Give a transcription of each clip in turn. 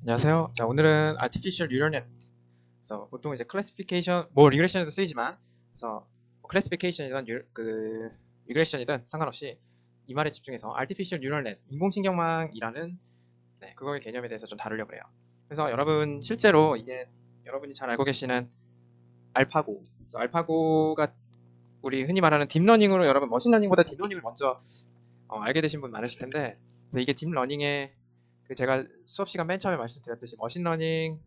안녕하세요. 자, 오늘은 Artificial Neural Net. 그래서 보통 이제 클래시피케이션, 리그레션에도 쓰이지만, 그래서 클래시피케이션이든 리그레션이든 상관없이 이 말에 집중해서 Artificial Neural Net, 인공신경망이라는 그거의 개념에 대해서 좀 다루려고 해요. 그래서 여러분 실제로 이게 여러분이 잘 알고 계시는 알파고, 그래서 알파고가 우리 흔히 말하는 딥러닝으로 여러분 머신러닝보다 딥러닝을 먼저 알게 되신 분 많으실 텐데, 그래서 이게 딥러닝의 제가 수업 시간 맨 처음에 말씀드렸듯이 머신러닝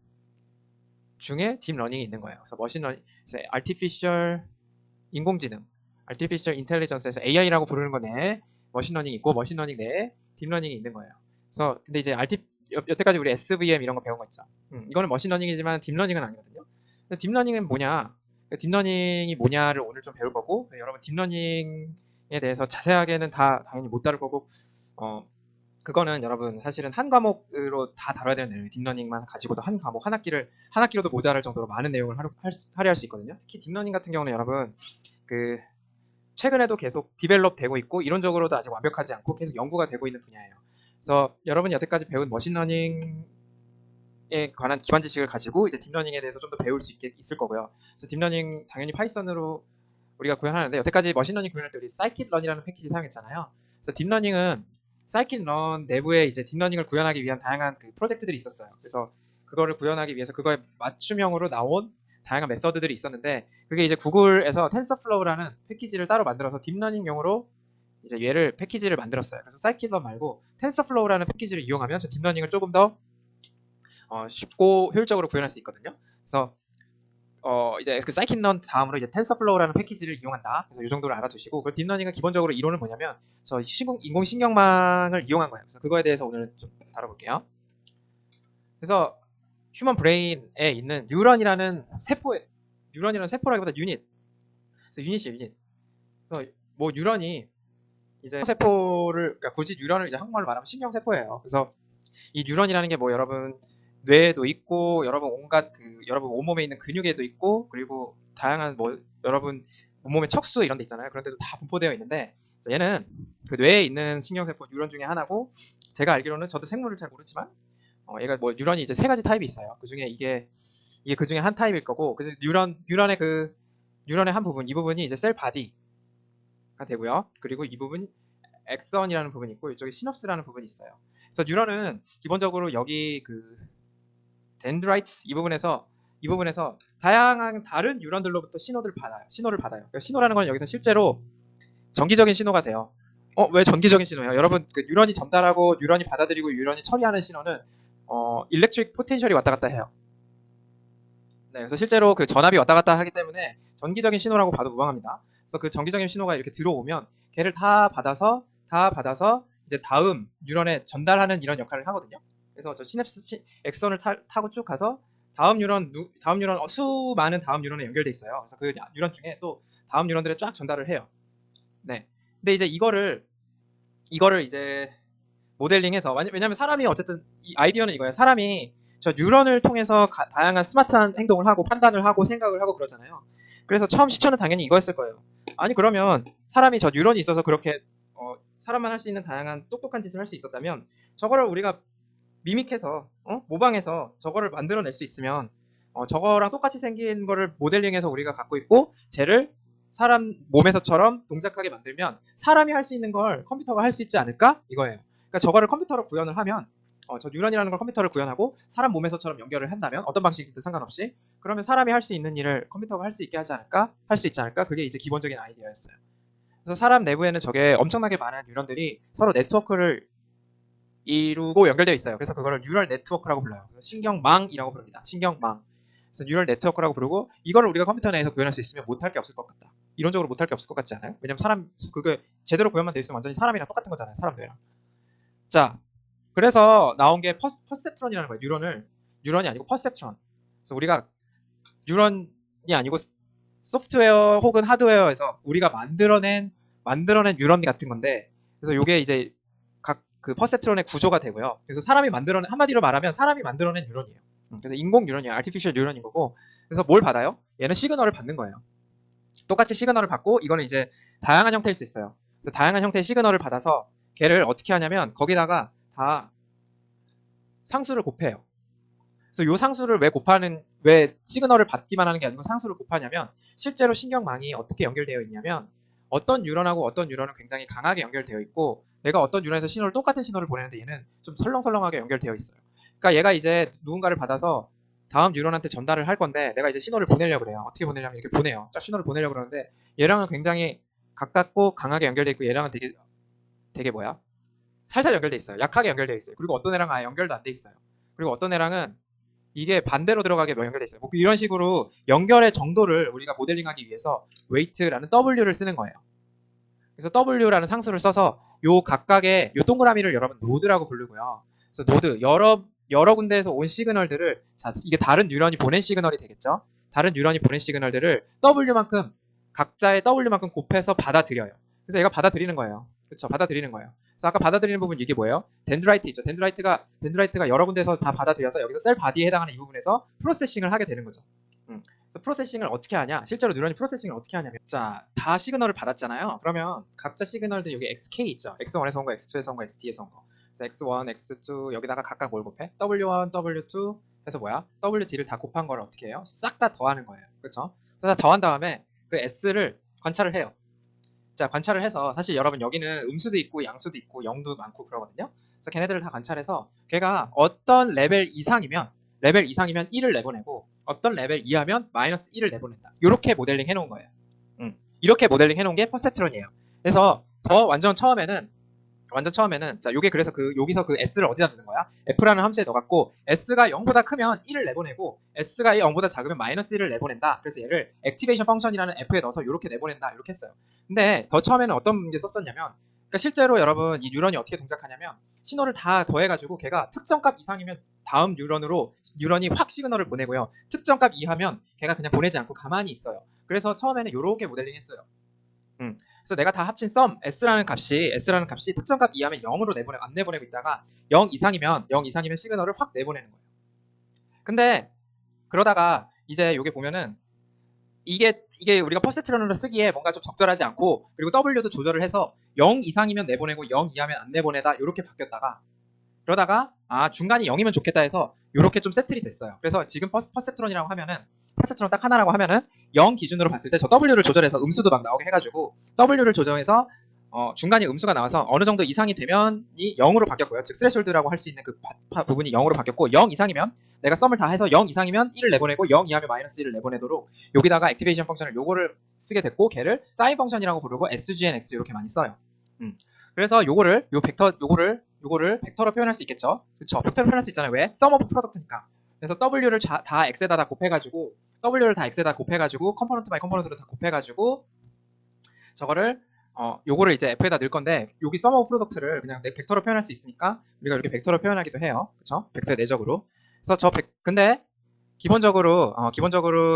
중에 딥러닝이 있는 거예요. 그래서 머신러닝, artificial 인공지능, artificial intelligence에서 AI라고 부르는 거 내에 머신러닝이 있고 머신러닝 내에 딥러닝이 있는 거예요. 그래서 근데 이제 여태까지 우리 SVM 이런 거 배운 거 있죠. 이거는 머신러닝이지만 딥러닝은 아니거든요. 근데 딥러닝은 뭐냐? 딥러닝이 뭐냐를 오늘 좀 배울 거고, 여러분 딥러닝에 대해서 자세하게는 다 당연히 못 다룰 거고, 그거는 여러분 사실은 한 과목으로 다 다뤄야 되는 내용이에요. 딥러닝만 가지고도 한 과목 한 학기로도 모자랄 정도로 많은 내용을 할애할 수 있거든요. 특히 딥러닝 같은 경우는 여러분 최근에도 계속 디벨롭 되고 있고 이론적으로도 아직 완벽하지 않고 계속 연구가 되고 있는 분야예요. 그래서 여러분이 여태까지 배운 머신러닝에 관한 기반 지식을 가지고 이제 딥러닝에 대해서 좀 더 배울 수 있을 거고요. 그래서 딥러닝 당연히 파이썬으로 우리가 구현하는데, 여태까지 머신러닝 구현할 때 우리 scikit-learn이라는 패키지 사용했잖아요. 그래서 딥러닝은 scikit-learn 내부에 이제 딥러닝을 구현하기 위한 다양한 프로젝트들이 있었어요. 그래서 그거를 구현하기 위해서 그거에 맞춤형으로 나온 다양한 메서드들이 있었는데, 그게 이제 구글에서 TensorFlow라는 패키지를 따로 만들어서 딥러닝용으로 이제 패키지를 만들었어요. 그래서 scikit-learn 말고 TensorFlow라는 패키지를 이용하면 저 딥러닝을 조금 더 쉽고 효율적으로 구현할 수 있거든요. 그래서 이제 그 scikit-learn 다음으로 이제 TensorFlow라는 패키지를 이용한다. 그래서 이 정도를 알아두시고, 그 딥러닝은 기본적으로 이론은 뭐냐면 저 인공신경망을 이용한 거예요. 그래서 그거에 대해서 오늘 좀 다뤄볼게요. 그래서 휴먼 브레인에 있는 뉴런이라는 세포라기보다 유닛. 그래서 유닛이에요. 그래서 뉴런이 이제 그러니까 굳이 뉴런을 이제 한국말로 말하면 신경세포예요. 그래서 이 뉴런이라는 게 여러분 뇌에도 있고, 여러분 온갖 여러분 온몸에 있는 근육에도 있고, 그리고 다양한 여러분 온몸의 척수 이런 데 있잖아요. 그런 데도 다 분포되어 있는데, 얘는 그 뇌에 있는 신경세포 뉴런 중에 하나고, 제가 알기로는 저도 생물을 잘 모르지만 얘가 뉴런이 이제 세 가지 타입이 있어요. 그 중에 이게 그 중에 한 타입일 거고, 그래서 뉴런의 한 부분, 이 부분이 이제 셀 바디가 되고요. 그리고 이 부분 엑선이라는 부분이 있고, 이쪽에 시놉스라는 부분이 있어요. 그래서 뉴런은 기본적으로 여기 덴드라이트 이 부분에서 다양한 다른 뉴런들로부터 신호를 받아요. 그러니까 신호라는 건 여기서 실제로 전기적인 신호가 돼요. 왜 전기적인 신호예요? 여러분 뉴런이 전달하고 뉴런이 받아들이고 뉴런이 처리하는 신호는 일렉트릭 포텐셜이 왔다 갔다 해요. 네, 그래서 실제로 전압이 왔다 갔다 하기 때문에 전기적인 신호라고 봐도 무방합니다. 그래서 그 전기적인 신호가 이렇게 들어오면 걔를 다 받아서 이제 다음 뉴런에 전달하는 이런 역할을 하거든요. 그래서 저 시냅스 엑선을 타고 쭉 가서 다음 뉴런 수많은 다음 뉴런에 연결돼 있어요. 그래서 그 뉴런 중에 또 다음 뉴런들에 쫙 전달을 해요. 네. 근데 이제 이거를 이제 모델링해서, 왜냐면 사람이 어쨌든 이 아이디어는 이거예요. 사람이 저 뉴런을 통해서 다양한 스마트한 행동을 하고 판단을 하고 생각을 하고 그러잖아요. 그래서 처음 시초는 당연히 이거였을 거예요. 아니 그러면 사람이 저 뉴런이 있어서 그렇게 사람만 할 수 있는 다양한 똑똑한 짓을 할 수 있었다면, 저거를 우리가 미믹해서 모방해서 저거를 만들어낼 수 있으면 저거랑 똑같이 생긴 거를 모델링해서 우리가 갖고 있고, 쟤를 사람 몸에서처럼 동작하게 만들면 사람이 할 수 있는 걸 컴퓨터가 할 수 있지 않을까? 이거예요. 그러니까 저거를 컴퓨터로 구현을 하면 저 뉴런이라는 걸 컴퓨터를 구현하고 사람 몸에서처럼 연결을 한다면, 어떤 방식이든 상관없이, 그러면 사람이 할 수 있는 일을 컴퓨터가 할 수 있지 않을까? 그게 이제 기본적인 아이디어였어요. 그래서 사람 내부에는 저게 엄청나게 많은 뉴런들이 서로 네트워크를 이루고 연결되어 있어요. 그래서 그거를 뉴럴 네트워크라고 불러요. 그래서 신경망이라고 부릅니다. 신경망. 그래서 뉴럴 네트워크라고 부르고, 이거를 우리가 컴퓨터 내에서 구현할 수 있으면 못할 게 없을 것 같다. 이론적으로 못할 게 없을 것 같지 않아요? 왜냐면 그게 제대로 구현만 돼 있으면 완전히 사람이랑 똑같은 거잖아요. 사람 뇌랑. 자, 그래서 나온 게 퍼셉트론이라는 거예요. 뉴런이 아니고 퍼셉트론. 그래서 우리가 뉴런이 아니고 소프트웨어 혹은 하드웨어에서 우리가 만들어낸 뉴런 같은 건데, 그래서 이게 이제 각 퍼셉트론의 구조가 되고요. 그래서 한마디로 말하면 사람이 만들어낸 뉴런이에요. 그래서 인공 뉴런이에요. 아티피셜 뉴런인 거고, 그래서 뭘 받아요? 얘는 시그널을 받는 거예요. 똑같이 시그널을 받고, 이거는 이제 다양한 형태일 수 있어요. 다양한 형태의 시그널을 받아서 걔를 어떻게 하냐면 거기다가 다 상수를 곱해요. 그래서 요 상수를 왜 시그널을 받기만 하는 게 아니고 상수를 곱하냐면 실제로 신경망이 어떻게 연결되어 있냐면 어떤 뉴런하고 어떤 뉴런은 굉장히 강하게 연결되어 있고 내가 어떤 뉴런에서 똑같은 신호를 보내는데 얘는 좀 설렁설렁하게 연결되어 있어요. 그러니까 얘가 이제 누군가를 받아서 다음 뉴런한테 전달을 할 건데 내가 이제 신호를 보내려고 그래요. 어떻게 보내냐면 이렇게 보내요. 쫙 신호를 보내려고 그러는데 얘랑은 굉장히 가깝고 강하게 연결되어 있고 얘랑은 되게 뭐야? 살살 연결돼 있어요. 약하게 연결돼 있어요. 그리고 어떤 애랑은 아예 연결도 안 돼 있어요. 그리고 어떤 애랑은 이게 반대로 들어가게 연결돼 있어요. 뭐 이런 식으로 연결의 정도를 우리가 모델링하기 위해서 weight라는 W를 쓰는 거예요. 그래서 W라는 상수를 써서 요 각각의 요 동그라미를 여러분 노드라고 부르고요. 그래서 노드 여러 군데에서 온 시그널들을 자 이게 다른 뉴런이 보낸 시그널이 되겠죠. 다른 뉴런이 보낸 시그널들을 W만큼 각자의 W만큼 곱해서 받아들여요. 그래서 얘가 받아들이는 거예요. 그렇죠? 받아들이는 거예요. 그래서 아까 받아들이는 부분 이게 뭐예요? 덴드라이트 있죠. 덴드라이트가 여러 군데에서 다 받아들여서 여기서 셀 바디에 해당하는 이 부분에서 프로세싱을 하게 되는 거죠. 그래서 프로세싱을 어떻게 하냐? 실제로 뉴런이 프로세싱을 어떻게 하냐면 자, 다 시그널을 받았잖아요. 그러면 각자 시그널들 여기 XK 있죠. X1에서 온 거, X2에서 온 거, XT에서 온 거. 그래서 X1, X2 여기다가 각각 뭘 곱해? W1, W2 해서 뭐야? WD를 다 곱한 걸 어떻게 해요? 싹 다 더하는 거예요. 그렇죠? 그래서 더한 다음에 그 S를 관찰을 해요. 자, 관찰을 해서 사실 여러분 여기는 음수도 있고 양수도 있고 0도 많고 그러거든요. 그래서 걔네들을 다 관찰해서 걔가 어떤 레벨 이상이면 1을 내보내고 어떤 레벨 이하면 마이너스 1을 내보낸다. 이렇게 모델링 해놓은 거예요. 이렇게 모델링 해놓은 게 퍼셉트론이에요. 그래서 완전 처음에는 자 요게 그래서 여기서 그 S를 어디다 두는 거야? F라는 함수에 넣어갖고 S가 0보다 크면 1을 내보내고 S가 0보다 작으면 마이너스 1을 내보낸다. 그래서 얘를 액티베이션 펑션이라는 F에 넣어서 이렇게 내보낸다. 이렇게 했어요. 근데 더 처음에는 어떤 게 썼었냐면 그러니까 실제로 여러분 이 뉴런이 어떻게 동작하냐면 신호를 다 더해가지고 걔가 특정값 이상이면 다음 뉴런이 확 시그널을 보내고요. 특정값 이하면 걔가 그냥 보내지 않고 가만히 있어요. 그래서 처음에는 이렇게 모델링 했어요. 그래서 내가 다 합친 썸 S라는 값이 특정값 이하면 0으로 안 내보내고 있다가 0 이상이면 시그널을 확 내보내는 거예요. 근데 그러다가 이제 여기 보면은 이게 우리가 퍼셉트론으로 쓰기에 뭔가 좀 적절하지 않고 그리고 W도 조절을 해서 0 이상이면 내보내고 0 이하면 안 내보내다 이렇게 바뀌었다가 그러다가 중간이 0이면 좋겠다 해서 이렇게 좀 세틀이 됐어요. 그래서 지금 퍼셉트론이라고 하면은 퍼셉트론 딱 하나라고 하면은 0 기준으로 봤을 때 저 W를 조절해서 음수도 막 나오게 해가지고 W를 조정해서 중간에 음수가 나와서 어느 정도 이상이 되면 이 0으로 바뀌었고요. 즉 스레숄드라고 할 수 있는 그 부분이 0으로 바뀌었고 0 이상이면 내가 썸을 다 해서 0 이상이면 1을 내보내고 0 이하면 마이너스 1을 내보내도록 여기다가 액티베이션 펑션을 요거를 쓰게 됐고 걔를 사인 펑션이라고 부르고 SGNX 이렇게 많이 써요. 그래서 요거를 벡터로 표현할 수 있겠죠. 그렇죠. 벡터로 표현할 수 있잖아요. 왜? sum of product니까. 그래서 W를 다 X에다 곱해가지고 컴포넌트 바이 컴포넌트로 다 곱해가지고 저거를 요거를 이제 F에다 넣을 건데 여기 sum of product를 그냥 벡터로 표현할 수 있으니까 우리가 이렇게 벡터로 표현하기도 해요. 그렇죠? 벡터의 내적으로. 그래서 근데 기본적으로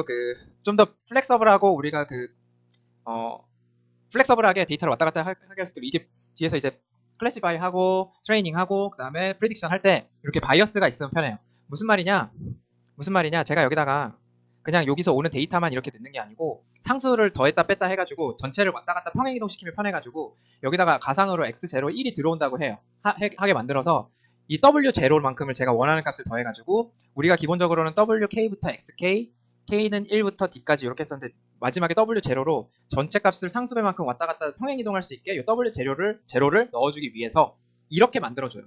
그 좀 더 플렉서블하고 우리가 플렉서블하게 데이터를 왔다 갔다 하게 할 수도 이게 뒤에서 이제 클래시파이 하고 트레이닝 하고 그 다음에 프리딕션 할 때 이렇게 바이어스가 있으면 편해요. 무슨 말이냐? 제가 여기다가 그냥 여기서 오는 데이터만 이렇게 넣는 게 아니고 상수를 더했다 뺐다 해가지고 전체를 왔다 갔다 평행이동시키면 편해가지고 여기다가 가상으로 x0 1이 들어온다고 해요. 하게 만들어서 이 w0만큼을 제가 원하는 값을 더해가지고 우리가 기본적으로는 wk부터 xk, k는 1부터 d까지 이렇게 썼는데 마지막에 w0로 전체 값을 상수배만큼 왔다 갔다 평행이동할 수 있게 이 w0를 넣어주기 위해서 이렇게 만들어줘요.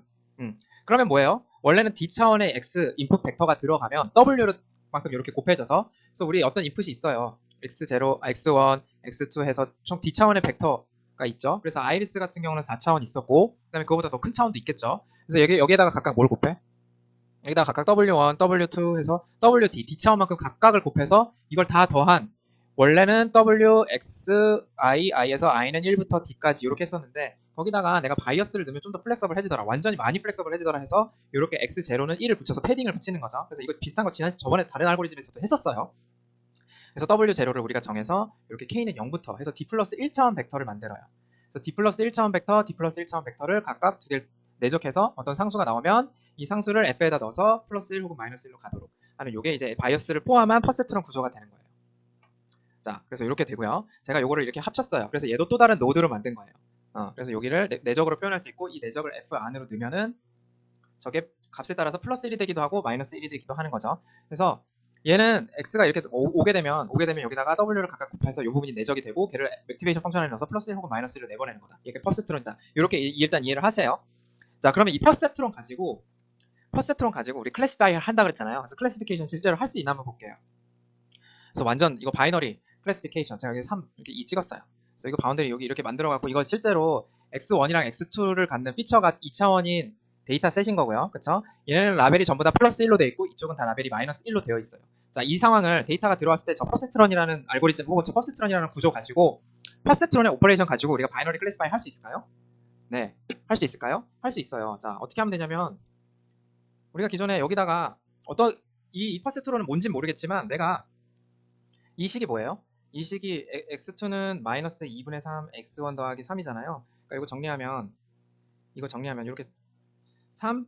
그러면 뭐예요? 원래는 d 차원의 x 인풋 벡터가 들어가면 w만큼 이렇게 곱해져서 그래서 우리 어떤 인풋이 있어요. x0, x1, x2 해서 총 d 차원의 벡터가 있죠. 그래서 아이리스 같은 경우는 4차원 있었고 그다음에 그거보다 더 큰 차원도 있겠죠. 그래서 여기에다가 각각 뭘 곱해? 여기다가 각각 w1, w2 해서 wd, d차원만큼 각각을 곱해서 이걸 다 더한 원래는 w, x, i에서 i는 1부터 d까지 이렇게 했었는데 거기다가 내가 바이어스를 넣으면 좀 더 플렉서블 해지더라. 완전히 많이 플렉서블 해지더라 해서 이렇게 x0는 1을 붙여서 패딩을 붙이는 거죠. 그래서 이거 비슷한 거 저번에 다른 알고리즘에서도 했었어요. 그래서 w0를 우리가 정해서 이렇게 k는 0부터 해서 d 플러스 1차원 벡터를 만들어요. 그래서 d 플러스 1차원 벡터, d 플러스 1차원 벡터를 각각 두 개를 내적해서 어떤 상수가 나오면 이 상수를 f에다 넣어서 플러스 1 혹은 마이너스 1로 가도록 하는 이게 이제 바이어스를 포함한 퍼셉트론 구조가 되는 거예요. 자, 그래서 이렇게 되고요. 제가 요거를 이렇게 합쳤어요. 그래서 얘도 또 다른 노드로 만든 거예요. 그래서 여기를 내적으로 표현할 수 있고 이 내적을 f 안으로 넣으면은 저게 값에 따라서 플러스 1이 되기도 하고 마이너스 1이 되기도 하는 거죠. 그래서 얘는 x가 이렇게 오게 되면 여기다가 w를 각각 곱해서 이 부분이 내적이 되고 걔를 액티베이션 펑션 안에 넣어서 플러스 1 혹은 마이너스 1을 내보내는 거다. 이게 퍼셉트론이다. 이렇게 일단 이해를 하세요. 자, 그러면 이 퍼셉트론 가지고 우리 클래시파이 한다 그랬잖아요. 그래서 클래시피케이션 실제로 할 수 있나 한번 볼게요. 그래서 완전 이거 바이너리 클래시피케이션 제가 여기 3 이렇게 2 찍었어요. 그래서 이거 바운더리 여기 이렇게 만들어 갖고 이거 실제로 x1이랑 x2를 갖는 피처가 2차원인 데이터 셋인 거고요. 그쵸? 얘네는 라벨이 전부 다 플러스 1로 되어 있고 이쪽은 다 라벨이 마이너스 1로 되어 있어요. 자, 이 상황을 데이터가 들어왔을 때 저 퍼셉트론이라는 알고리즘 혹은 저 퍼셉트론이라는 구조 가지고 퍼셉트론의 오퍼레이션 가지고 우리가 바이너리 클래시파이 할 수 있을까요? 네. 할 수 있을까요? 할 수 있어요. 자, 어떻게 하면 되냐면 우리가 기존에 여기다가 이 퍼셉트론은 뭔진 모르겠지만 내가 이 식이 뭐예요? 이 식이 x2는 마이너스 2분의 3 x1 더하기 3이잖아요. 그러니까 이거 정리하면 이렇게 3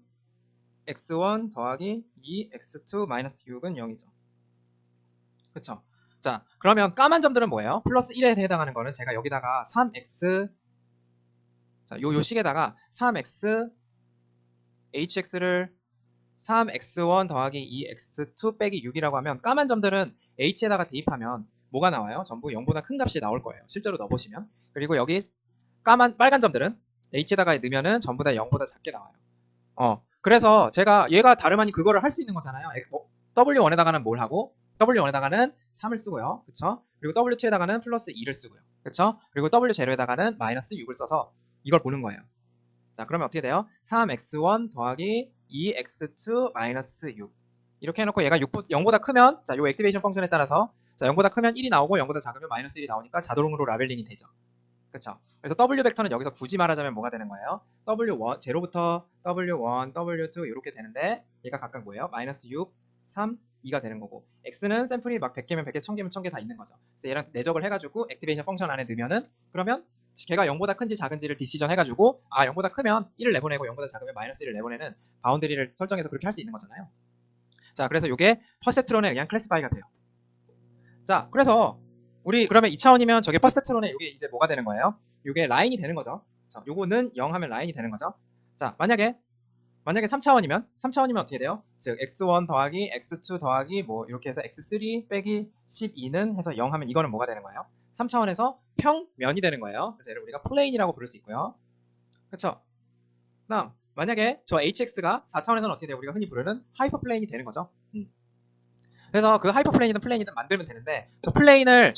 x1 더하기 2 x2 마이너스 6은 0이죠. 그쵸? 자, 그러면 까만 점들은 뭐예요? 플러스 1에 해당하는 거는 제가 여기다가 3x 자, 요 식에다가 3x hx를 3x1 더하기 2x2 빼기 6이라고 하면 까만 점들은 h에다가 대입하면 뭐가 나와요? 전부 0보다 큰 값이 나올 거예요. 실제로 넣어보시면. 그리고 여기 빨간 점들은 h에다가 넣으면은 전부 다 0보다 작게 나와요. 그래서 제가 얘가 다름 아닌 그거를 할 수 있는 거잖아요. w1에다가는 뭘 하고 w1에다가는 3을 쓰고요. 그쵸? 그리고 w2에다가는 플러스 2를 쓰고요. 그쵸? 그리고 w0에다가는 마이너스 6을 써서 이걸 보는 거예요. 자, 그러면 어떻게 돼요? 3x1 더하기 2x2 마이너스 6 이렇게 해놓고 얘가 0보다 크면 자, 요 액티베이션 펑션에 따라서 자, 0보다 크면 1이 나오고 0보다 작으면 마이너스 1이 나오니까 자동으로 라벨링이 되죠. 그쵸? 그래서 W 벡터는 여기서 굳이 말하자면 뭐가 되는 거예요? W1, 0부터 W1, W2 이렇게 되는데 얘가 각각 뭐예요? 마이너스 6, 3, 2가 되는 거고 X는 샘플이 막 100개면 100개, 1000개면 1000개 다 있는 거죠. 그래서 얘랑 내적을 해가지고 액티베이션 펑션 안에 넣으면은 그러면 걔가 0보다 큰지 작은지를 디시전 해가지고 0보다 크면 1을 내보내고 0보다 작으면 마이너스 1을 내보내는 바운드리를 설정해서 그렇게 할 수 있는 거잖아요. 자, 그래서 이게 퍼셉트론에 의한 클래시파이가 돼요. 자, 그래서 우리 그러면 2차원이면 저게 퍼셉트론에 이게 이제 뭐가 되는 거예요? 이게 라인이 되는 거죠. 자, 요거는 0 하면 라인이 되는 거죠. 자, 만약에 3차원이면 어떻게 돼요? 즉 x1 더하기 x2 더하기 뭐 이렇게 해서 x3 빼기 12는 해서 0 하면 이거는 뭐가 되는 거예요? 3차원에서 평면이 되는 거예요. 그래서 얘를 우리가 플레인이라고 부를 수 있고요. 그쵸? 그다음 만약에 저 hx가 4차원에서는 어떻게 돼요? 우리가 흔히 부르는 하이퍼플레인이 되는 거죠. 그래서 그 하이퍼플레인이든 플레인이든 만들면 되는데 저 플레인을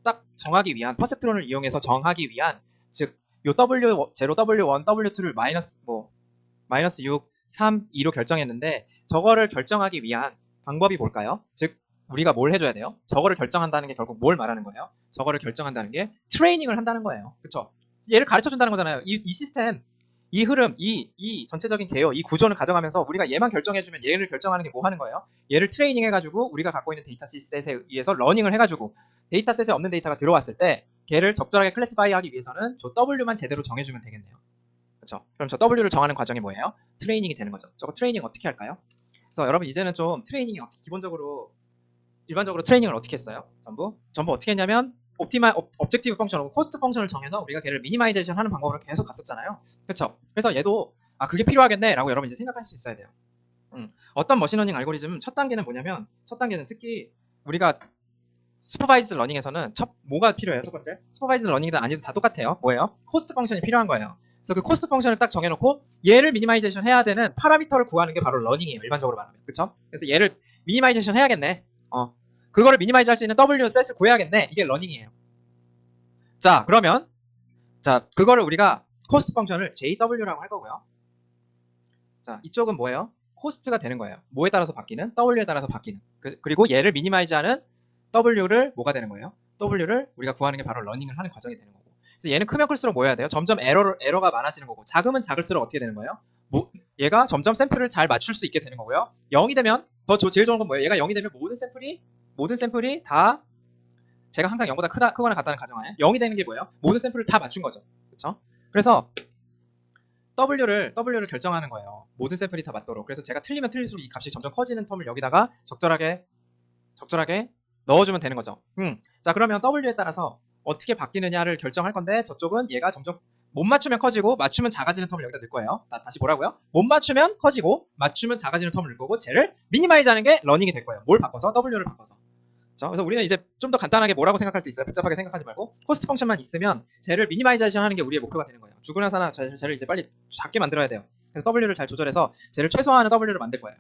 딱 정하기 위한 퍼셉트론을 이용해서 정하기 위한 즉 요 w0, w1, w2를 마이너스 6, 3, 2로 결정했는데 저거를 결정하기 위한 방법이 뭘까요? 즉 우리가 뭘 해줘야 돼요? 저거를 결정한다는 게 결국 뭘 말하는 거예요? 저거를 결정한다는 게 트레이닝을 한다는 거예요. 그쵸? 얘를 가르쳐준다는 거잖아요. 이 시스템, 이 흐름, 이 전체적인 개요, 이 구조를 가져가면서 우리가 얘만 결정해주면 얘를 결정하는 게 뭐 하는 거예요? 얘를 트레이닝 해가지고 우리가 갖고 있는 데이터셋에 의해서 러닝을 해가지고 데이터셋에 없는 데이터가 들어왔을 때 걔를 적절하게 클래시파이 하기 위해서는 저 W만 제대로 정해주면 되겠네요. 그렇죠? 그럼 저 W를 정하는 과정이 뭐예요? 트레이닝이 되는 거죠. 저거 트레이닝 어떻게 할까요? 그래서 여러분 이제는 좀 트레이닝이 일반적으로 트레이닝을 어떻게 했어요? 전부 어떻게 했냐면 objective 펑션, 코스트 펑션을 정해서 우리가 걔를 미니마이제이션 하는 방법으로 계속 갔었잖아요. 그렇죠? 그래서 얘도 그게 필요하겠네 라고 여러분 이제 생각하실 수 있어야 돼요. 어떤 머신러닝 알고리즘은 첫 단계는 뭐냐면 첫 단계는 특히 우리가 슈퍼바이즈 러닝에서는 뭐가 필요해요? 첫 번째 슈퍼바이즈 러닝이든 아니든 다 똑같아요. 뭐예요? 코스트 펑션이 필요한 거예요. 그래서 그 코스트 펑션을 딱 정해놓고 얘를 미니마이제이션 해야 되는 파라미터를 구하는 게 바로 러닝이에요. 일반적으로 말하면. 그쵸? 그래서 얘를 미니마이제이션 해야겠네. 그거를 미니마이즈 할 수 있는 W 셋을 구해야겠네. 이게 러닝이에요. 자, 그러면 그거를 우리가 코스트 펑션을 JW라고 할 거고요. 자, 이쪽은 뭐예요? 코스트가 되는 거예요. 뭐에 따라서 바뀌는? W에 따라서 바뀌는. 그리고 얘를 미니마이즈하는 W를 뭐가 되는 거예요? W를 우리가 구하는 게 바로 러닝을 하는 과정이 되는 거고. 그래서 얘는 크면 클수록 뭐 해야 돼요? 점점 에러가 많아지는 거고 작으면 작을수록 어떻게 되는 거예요? 얘가 점점 샘플을 잘 맞출 수 있게 되는 거고요. 0이 되면 제일 좋은 건 뭐예요? 얘가 0이 되면 모든 샘플이 다 제가 항상 0보다 크거나 같다는 가정하에 0이 되는 게 뭐예요? 모든 샘플을 다 맞춘 거죠. 그렇죠? 그래서 W를 결정하는 거예요. 모든 샘플이 다 맞도록. 그래서 제가 틀리면 틀릴수록 이 값이 점점 커지는 텀을 여기다가 적절하게 넣어주면 되는 거죠. 자, 그러면 W에 따라서 어떻게 바뀌느냐를 결정할 건데 저쪽은 얘가 점점 못 맞추면 커지고 맞추면 작아지는 텀을 여기다 넣을 거예요. 다시 뭐라고요? 못 맞추면 커지고 맞추면 작아지는 텀을 넣을 거고 쟤를 미니마이즈 하는 게 러닝이 될 거예요. 뭘 바꿔서? W를 바꿔서. 그래서 우리는 이제 좀 더 간단하게 뭐라고 생각할 수 있어요. 복잡하게 생각하지 말고 코스트 펑션만 있으면 쟤를 미니마이제이션 하는 게 우리의 목표가 되는 거예요. 죽으나 사나 쟤를 이제 빨리 작게 만들어야 돼요. 그래서 W를 잘 조절해서 쟤를 최소화하는 W를 만들 거예요.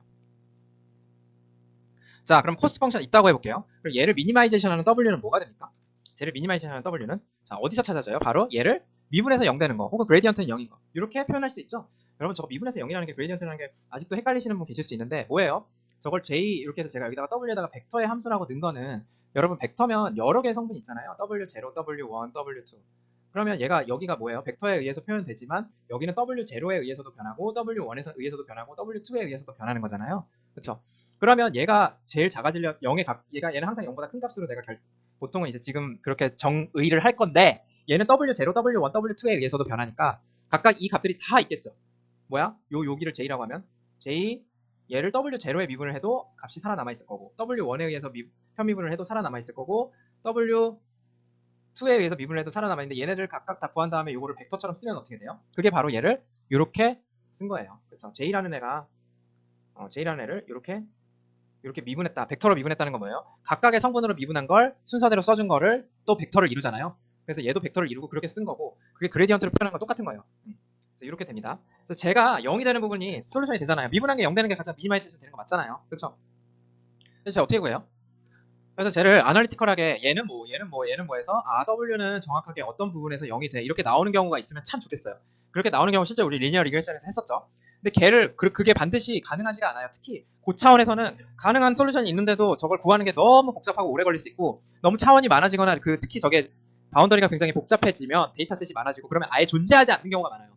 자, 그럼 코스트 펑션 있다고 해볼게요. 그럼 얘를 미니마이제이션 하는 W는 뭐가 됩니까? 쟤를 미니마이제이션 하는 W는 자, 어디서 찾아져요? 바로 얘를 미분해서 0 되는 거 혹은 그레디언트는 0인 거 이렇게 표현할 수 있죠. 여러분 저거 미분해서 0이라는 게 그레디언트라는 게 아직도 헷갈리시는 분 계실 수 있는데 뭐예요? 저걸 J 이렇게 해서 제가 여기다가 W에다가 벡터의 함수라고 넣은 거는 여러분 벡터면 여러 개의 성분이 있잖아요. W0, W1, W2 그러면 얘가 여기가 뭐예요? 벡터에 의해서 표현되지만 여기는 W0에 의해서도 변하고 W1에 의해서도 변하고 W2에 의해서도 변하는 거잖아요. 그렇죠? 그러면 얘가 제일 작아지려 0의 얘는 항상 0보다 큰 값으로 내가 보통은 이제 지금 그렇게 정의를 할 건데 얘는 W0, W1, W2에 의해서도 변하니까 각각 이 값들이 다 있겠죠. 뭐야? 여기를 J라고 하면 J 얘를 W0에 미분을 해도 값이 살아남아 있을 거고 W1에 의해서 편미분을 해도 살아남아 있을 거고 W2에 의해서 미분을 해도 살아남아 있는데 얘네들 각각 다 구한 다음에 요거를 벡터처럼 쓰면 어떻게 돼요? 그게 바로 얘를 이렇게 쓴 거예요. 그렇죠? J라는 애가 J라는 애를 이렇게 미분했다. 벡터로 미분했다는 건 뭐예요? 각각의 성분으로 미분한 걸 순서대로 써준 거를 또 벡터를 이루잖아요. 그래서 얘도 벡터를 이루고 그렇게 쓴 거고 그게 그레디언트를 표현한 건 똑같은 거예요. 그래서 이렇게 됩니다. 그래서 제가 0이 되는 부분이 솔루션이 되잖아요. 미분한 게 0 되는 게 가장 미니마이즈 되는 거 맞잖아요. 그렇죠? 그래서 제가 어떻게 구해요? 그래서 쟤를 아날리티컬하게 얘는 뭐 해서 W는 정확하게 어떤 부분에서 0이 돼 이렇게 나오는 경우가 있으면 참 좋겠어요. 그렇게 나오는 경우 실제 우리 리니어 리그레션에서 했었죠. 근데 걔를 그게 반드시 가능하지가 않아요. 특히 고차원에서는 가능한 솔루션이 있는데도 저걸 구하는 게 너무 복잡하고 오래 걸릴 수 있고 너무 차원이 많아지거나 특히 저게 바운더리가 굉장히 복잡해지면 데이터셋이 많아지고 그러면 아예 존재하지 않는 경우가 많아요.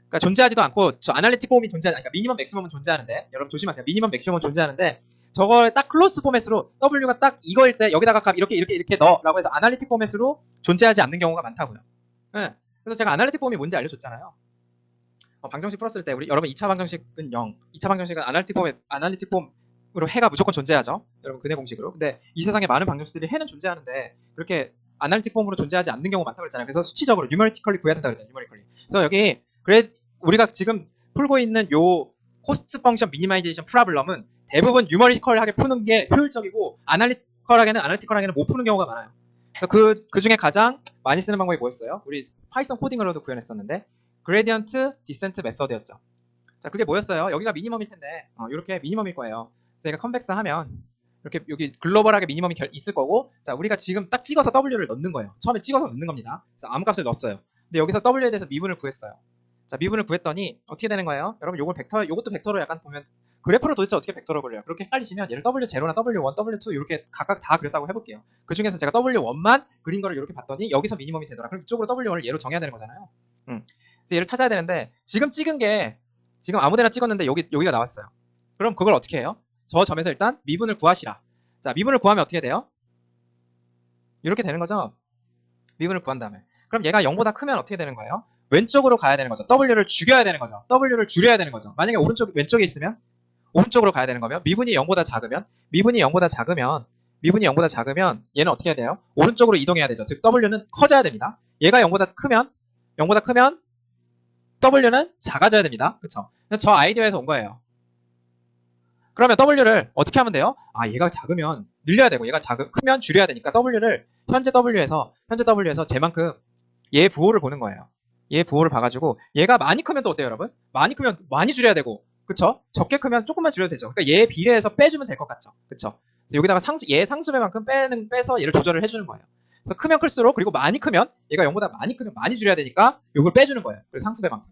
그러니까 존재하지도 않고 저 아날리틱 폼이 존재하지 않으니까 미니멈 맥시멈은 존재하는데 여러분 조심하세요. 미니멈 맥시멈은 존재하는데 저걸 딱 클로스 포맷으로 W가 딱 이거일 때 여기다가 값 이렇게 넣어라고 해서 아날리틱 포맷으로 존재하지 않는 경우가 많다고요. 네. 그래서 제가 아날리틱 폼이 뭔지 알려줬잖아요. 방정식 풀었을 때 우리 여러분 2차 방정식은 0, 2차 방정식은 아날리틱 폼으로 해가 무조건 존재하죠. 여러분 근해 공식으로. 근데 이 세상에 많은 방정식들이 해는 존재하는데 그렇게 아날리틱 폼으로 존재하지 않는 경우가 많다고 그랬잖아요. 그래서 수치적으로 뉴머리컬리 구해야 된다고 그랬잖아요. 뉴머리컬리. 그래서 여기 우리가 지금 풀고 있는 요 코스트 펑션 미니마이제이션 프로블럼은 대부분 뉴머리컬하게 푸는 게 효율적이고 아날리티컬하게는 못 푸는 경우가 많아요. 그래서 그 중에 가장 많이 쓰는 방법이 뭐였어요? 우리 파이썬 코딩으로도 구현했었는데 그레디언트 디센트 메서드였죠. 자, 그게 뭐였어요? 여기가 미니멈일 텐데 이렇게 미니멈일 거예요. 그래서 얘가 컨벡스 하면 이렇게 여기 글로벌하게 미니멈이 있을 거고 자, 우리가 지금 딱 찍어서 W를 넣는 거예요. 처음에 찍어서 넣는 겁니다. 그래서 아무 값을 넣었어요. 근데 여기서 W에 대해서 미분을 구했어요. 자, 미분을 구했더니 어떻게 되는 거예요? 여러분 요것도 벡터로 약간 보면 그래프로 도대체 어떻게 벡터로 그려요? 그렇게 헷갈리시면 얘를 W0나 W1, W2 이렇게 각각 다 그렸다고 해볼게요. 그 중에서 제가 W1만 그린 거를 이렇게 봤더니 여기서 미니멈이 되더라. 그럼 이쪽으로 W1을 얘로 정해야 되는 거잖아요. 그래서 얘를 찾아야 되는데 지금 찍은 게 지금 아무데나 찍었는데 여기가 나왔어요. 그럼 그걸 어떻게 해요? 저 점에서 일단 미분을 구하시라. 자, 미분을 구하면 어떻게 돼요? 이렇게 되는 거죠. 미분을 구한 다음에 그럼 얘가 0보다 크면 어떻게 되는 거예요? 왼쪽으로 가야 되는 거죠. W를 줄여야 되는 거죠. W를 줄여야 되는 거죠. 만약에 왼쪽에 있으면 오른쪽으로 가야 되는 거면 미분이 0보다 작으면 얘는 어떻게 해야 돼요? 오른쪽으로 이동해야 되죠. 즉 W는 커져야 됩니다. 얘가 0보다 크면 W는 작아져야 됩니다. 그쵸? 저 아이디어에서 온 거예요. 그러면 W를 어떻게 하면 돼요? 얘가 작으면 늘려야 되고 얘가 크면 줄여야 되니까 W를 현재 W에서 쟤만큼 얘 부호를 보는 거예요. 얘 부호를 봐가지고 얘가 많이 크면 또 어때요, 여러분? 많이 크면 많이 줄여야 되고 그쵸? 적게 크면 조금만 줄여도 되죠. 그러니까 얘 비례해서 빼주면 될 것 같죠. 그쵸? 그래서 여기다가 얘 상수배만큼 빼서 얘를 조절을 해주는 거예요. 그래서 크면 클수록 그리고 많이 크면 얘가 0보다 많이 크면 많이 줄여야 되니까 이걸 빼주는 거예요. 그래서 상수배만큼.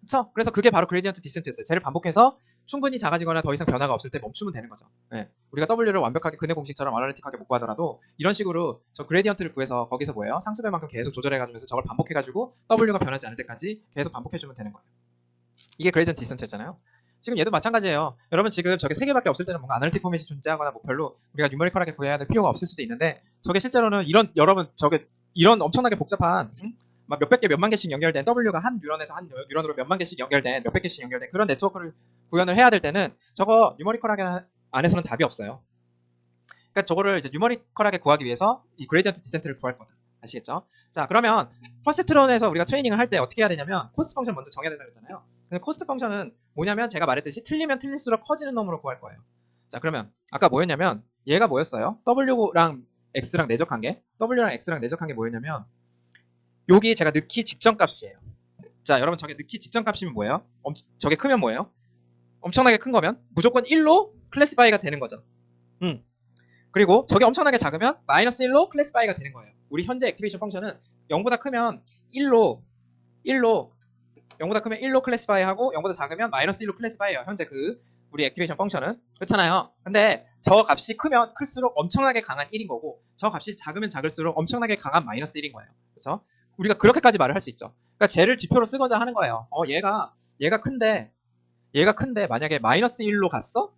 그쵸? 그래서 그게 바로 그레디언트 디센트였어요. 쟤를 반복해서 충분히 작아지거나 더 이상 변화가 없을 때 멈추면 되는 거죠. 네. 우리가 W를 완벽하게 근해 공식처럼 아날리틱하게 못 구하더라도 이런 식으로 저 그레디언트를 구해서 거기서 뭐예요? 상수배만큼 계속 조절해가지고 저걸 반복해가지고 W가 변하지 않을 때까지 계속 반복해주면 되는 거예요. 이게 그레디언트 디센트였잖아요. 지금 얘도 마찬가지예요. 여러분 지금 저게 3개밖에 없을 때는 뭔가 아날리틱 포맷이 존재하거나 뭐 별로 우리가 뉴머리컬하게 구해야 될 필요가 없을 수도 있는데 저게 실제로는 이런 엄청나게 복잡한 막 몇백 개 몇만 개씩 연결된 W가 한 뉴런에서 한 뉴런으로 몇만 개씩 연결된 몇백 개씩 연결된 그런 네트워크를 구현을 해야 될 때는 저거 뉴머리컬하게 안에서는 답이 없어요. 그러니까 저거를 이제 뉴머리컬하게 구하기 위해서 이 그레디언트 디센트를 구할 거다. 아시겠죠? 자, 그러면 퍼셉트론에서 우리가 트레이닝을 할 때 어떻게 해야 되냐면 코스트 펑션 먼저 정해야 된다고 했잖아요. 근데 코스트 펑션은 뭐냐면 제가 말했듯이 틀리면 틀릴수록 커지는 놈으로 구할 거예요. 자, 그러면 아까 뭐였냐면 얘가 뭐였어요? W랑 X랑 내적한 게 W랑 X랑 내적한 게 뭐였냐면 여기 제가 넣기 직전 값이에요. 자, 여러분 저게 넣기 직전 값이면 뭐예요? 저게 크면 뭐예요? 엄청나게 큰 거면 무조건 1로 클래시파이가 되는 거죠. 그리고 저게 엄청나게 작으면 마이너스 1로 클래시파이가 되는 거예요. 우리 현재 액티베이션 펑션은 0보다 크면 1로 0보다 크면 1로 클래시파이 하고 0보다 작으면 마이너스 1로 클래시파이예요. 현재 우리 액티베이션 펑션은. 그렇잖아요. 근데 저 값이 크면 클수록 엄청나게 강한 1인 거고 저 값이 작으면 작을수록 엄청나게 강한 마이너스 1인 거예요. 그렇죠? 우리가 그렇게까지 말을 할 수 있죠. 그러니까 쟤를 지표로 쓰고자 하는 거예요. 얘가 큰데 만약에 마이너스 1로 갔어?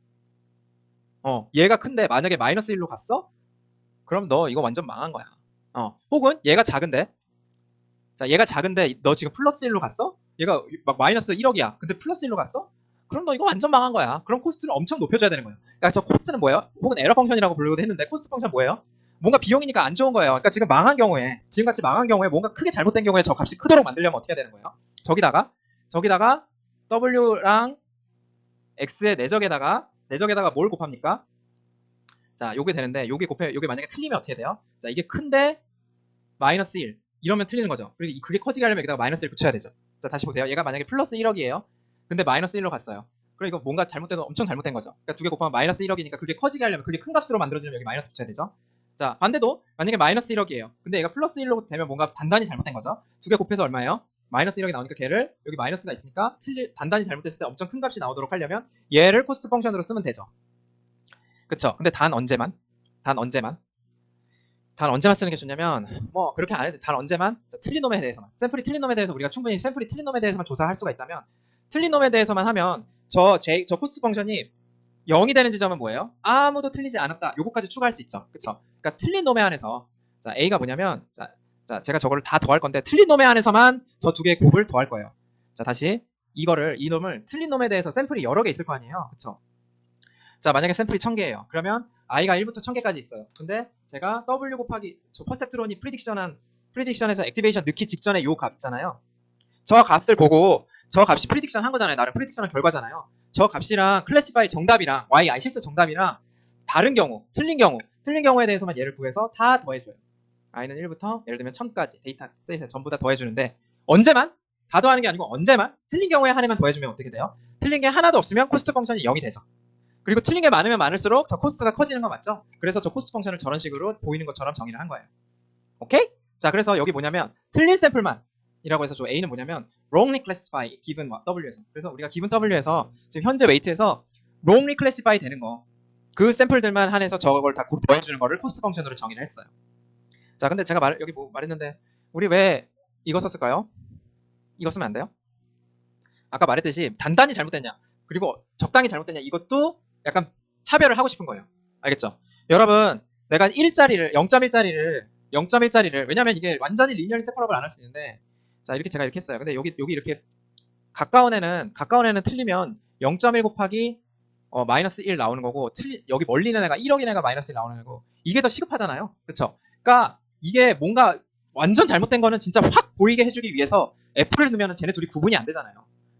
얘가 큰데 만약에 마이너스 1로 갔어? 그럼 너 이거 완전 망한 거야. 혹은 얘가 작은데 너 지금 플러스 1로 갔어? 얘가 막 마이너스 1억이야. 근데 플러스 1로 갔어? 그럼 너 이거 완전 망한 거야. 그럼 코스트를 엄청 높여줘야 되는 거예요. 그러니까 저 코스트는 뭐예요? 혹은 에러 펑션이라고 부르기도 했는데 코스트 펑션 뭐예요? 뭔가 비용이니까 안 좋은 거예요. 그러니까 지금같이 망한 경우에 뭔가 크게 잘못된 경우에 저 값이 크도록 만들려면 어떻게 해야 되는 거예요? 저기다가 W랑 X의 내적에다가 뭘 곱합니까? 자, 요게 되는데 요게 만약에 틀리면 어떻게 돼요? 자, 이게 큰데 마이너스 1 이러면 틀리는 거죠. 그리고 그게 커지게 하려면 여기다가 마이너스 1 붙여야 되죠. 자, 다시 보세요. 얘가 만약에 플러스 1억이에요. 근데 마이너스 1로 갔어요. 그럼 이거 뭔가 엄청 잘못된 거죠. 그러니까 두 개 곱하면 마이너스 1억이니까 그게 커지게 하려면 그게 큰 값으로 만들어지려면 여기 마이너스 붙여야 되죠. 자, 반대도 만약에 마이너스 1억이에요. 근데 얘가 플러스 1로 되면 뭔가 단단히 잘못된 거죠. 두 개 곱해서 얼마예요? 마이너스 1억이 나오니까 걔를 여기 마이너스가 있으니까 단단히 잘못됐을 때 엄청 큰 값이 나오도록 하려면 얘를 코스트 펑션으로 쓰면 되죠. 그쵸? 근데 단 언제만 쓰는 게 좋냐면 뭐 그렇게 안 해도 단 언제만 틀린 놈에 대해서만 샘플이 틀린 놈에 대해서 우리가 충분히 샘플이 틀린 놈에 대해서만 조사할 수가 있다면 틀린 놈에 대해서만 하면 저 코스트 펑션이 0이 되는 지점은 뭐예요? 아무도 틀리지 않았다. 요거까지 추가할 수 있죠. 그쵸? 그러니까 틀린 놈에 한해서 자 A가 뭐냐면 자 제가 저거를 다 더할 건데 틀린 놈에 한해서만 저 두 개의 곱을 더할 거예요. 자 다시 이 놈을 틀린 놈에 대해서 샘플이 여러 개 있을 거 아니에요. 그쵸? 자 만약에 샘플이 1000개예요. 그러면 i가 1부터 1000개까지 있어요. 근데 제가 w 곱하기 저 퍼셉트론이 프리딕션에서 액티베이션 넣기 직전에 요 값 있잖아요. 저 값을 보고 저 값이 프리딕션 한 거잖아요. 나름 프리딕션은 결과잖아요. 저 값이랑 클래시파이 정답이랑 yi 실제 정답이랑 다른 경우 틀린 경우에 대해서만 얘를 구해서 다 더해줘요. i는 1부터 예를 들면 1000까지 데이터 셋에 전부 다 더해주는데 언제만? 다 더하는 게 아니고 언제만? 틀린 경우에 하나만 더해주면 어떻게 돼요? 틀린 게 하나도 없으면 코스트 펑션이 0이 되죠. 그리고 틀린 게 많으면 많을수록 저 코스트가 커지는 거 맞죠? 그래서 저 코스트 펑션을 저런 식으로 보이는 것처럼 정의를 한 거예요. 오케이? 자, 그래서 여기 뭐냐면 틀린 샘플만 이라고 해서 저 A는 뭐냐면 wrongly classify given W에서. 그래서 우리가 given W에서 지금 현재 웨이트에서 wrongly classify 되는 거 그 샘플들만 한해서 저걸 다 더해주는 거를 코스트 펑션으로 정의를 했어요. 자, 근데 제가 여기 뭐 말했는데 우리 왜 이거 썼을까요? 이거 쓰면 안 돼요? 아까 말했듯이 단단히 잘못됐냐 그리고 적당히 잘못됐냐 이것도 약간 차별을 하고 싶은 거예요. 알겠죠? 여러분 내가 0.1짜리를 왜냐면 이게 완전히 리니어리 세퍼러블 안 할 수 있는데 자 이렇게 제가 이렇게 했어요. 근데 여기 이렇게 가까운 애는 틀리면 0.1 곱하기 마이너스 1 나오는 거고 여기 멀리 있는 애가 1억인 애가 마이너스 1 나오는 거고 이게 더 시급하잖아요. 그쵸? 그러니까 이게 뭔가 완전 잘못된 거는 진짜 확 보이게 해주기 위해서 F를 넣으면 쟤네 둘이 구분이 안 되잖아요.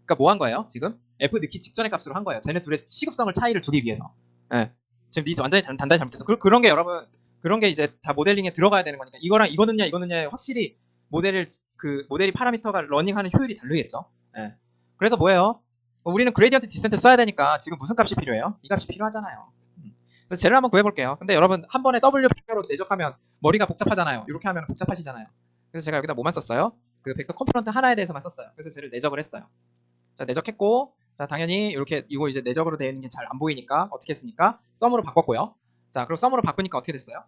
그러니까 뭐 한 거예요? 지금 F 넣기 직전의 값으로 한 거예요. 쟤네 둘의 시급성을 차이를 두기 위해서. 예. 지금 니 완전히 단단히 잘못했어. 그런 게 여러분 그런 게 이제 다 모델링에 들어가야 되는 거니까 이거랑 이거 넣냐 확실히 모델이 파라미터가 러닝하는 효율이 다르겠죠. 예. 그래서 뭐예요? 우리는 그레디언트 디센트 써야 되니까 지금 무슨 값이 필요해요? 이 값이 필요하잖아요. 그래서 쟤를 한번 구해볼게요. 근데 여러분 한 번에 W 벡터로 내적하면 머리가 복잡하잖아요. 이렇게 하면 복잡하시잖아요. 그래서 제가 여기다 뭐만 썼어요? 그 벡터 컴포넌트 하나에 대해서만 썼어요. 그래서 쟤를 내적을 했어요. 자 내적했고 자 당연히 이렇게 이거 이제 내적으로 되어 있는 게 잘 안 보이니까 어떻게 했습니까? 썸으로 바꿨고요. 자 그리고 썸으로 바꾸니까 어떻게 됐어요?